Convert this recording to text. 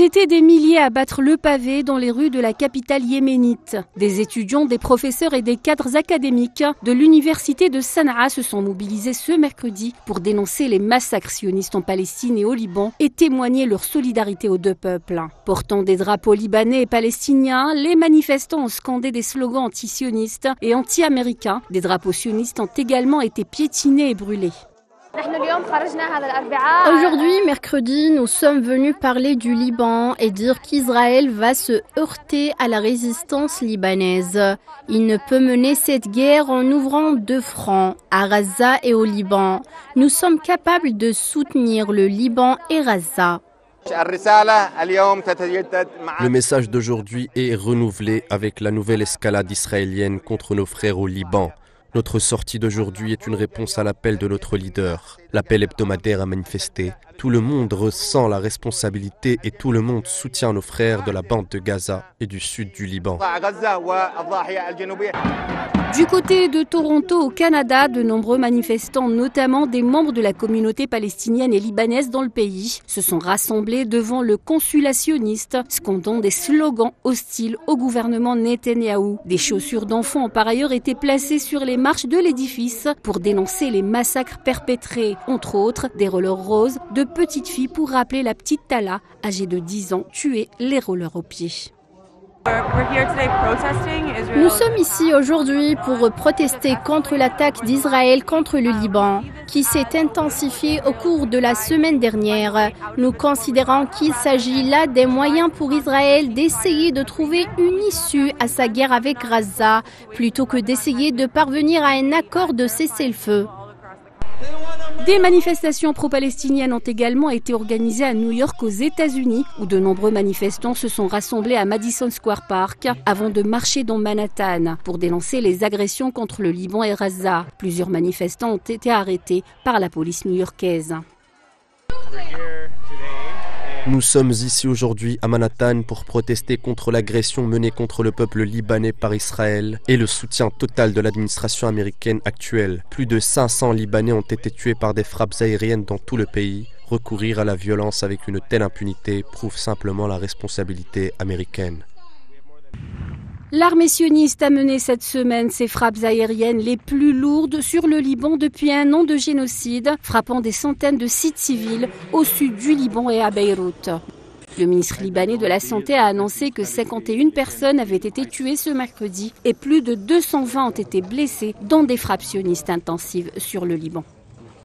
étaient des milliers à battre le pavé dans les rues de la capitale yéménite. Des étudiants, des professeurs et des cadres académiques de l'université de Sanaa se sont mobilisés ce mercredi pour dénoncer les massacres sionistes en Palestine et au Liban et témoigner leur solidarité aux deux peuples. Portant des drapeaux libanais et palestiniens, les manifestants ont scandé des slogans anti-sionistes et anti-américains. Des drapeaux sionistes ont également été piétinés et brûlés. Aujourd'hui, mercredi, nous sommes venus parler du Liban et dire qu'Israël va se heurter à la résistance libanaise. Il ne peut mener cette guerre en ouvrant deux fronts, à Gaza et au Liban. Nous sommes capables de soutenir le Liban et Gaza. Le message d'aujourd'hui est renouvelé avec la nouvelle escalade israélienne contre nos frères au Liban. Notre sortie d'aujourd'hui est une réponse à l'appel de notre leader. L'appel hebdomadaire à manifester. Tout le monde ressent la responsabilité et tout le monde soutient nos frères de la bande de Gaza et du sud du Liban. Du côté de Toronto, au Canada, de nombreux manifestants, notamment des membres de la communauté palestinienne et libanaise dans le pays, se sont rassemblés devant le consulat sioniste, scandant des slogans hostiles au gouvernement Netanyahou. Des chaussures d'enfants ont par ailleurs été placées sur les marches de l'édifice pour dénoncer les massacres perpétrés, entre autres des rollers roses de petites filles pour rappeler la petite Tala, âgée de 10 ans, tuée les rollers aux pieds. Nous sommes ici aujourd'hui pour protester contre l'attaque d'Israël contre le Liban, qui s'est intensifiée au cours de la semaine dernière. Nous considérons qu'il s'agit là des moyens pour Israël d'essayer de trouver une issue à sa guerre avec Gaza, plutôt que d'essayer de parvenir à un accord de cessez-le-feu. Des manifestations pro-palestiniennes ont également été organisées à New York aux États-Unis, où de nombreux manifestants se sont rassemblés à Madison Square Park avant de marcher dans Manhattan pour dénoncer les agressions contre le Liban et Gaza. Plusieurs manifestants ont été arrêtés par la police new-yorkaise. Nous sommes ici aujourd'hui à Manhattan pour protester contre l'agression menée contre le peuple libanais par Israël et le soutien total de l'administration américaine actuelle. Plus de 500 Libanais ont été tués par des frappes aériennes dans tout le pays. Recourir à la violence avec une telle impunité prouve simplement la responsabilité américaine. L'armée sioniste a mené cette semaine ses frappes aériennes les plus lourdes sur le Liban depuis un an de génocide, frappant des centaines de sites civils au sud du Liban et à Beyrouth. Le ministre libanais de la Santé a annoncé que 51 personnes avaient été tuées ce mercredi et plus de 220 ont été blessées dans des frappes sionistes intensives sur le Liban.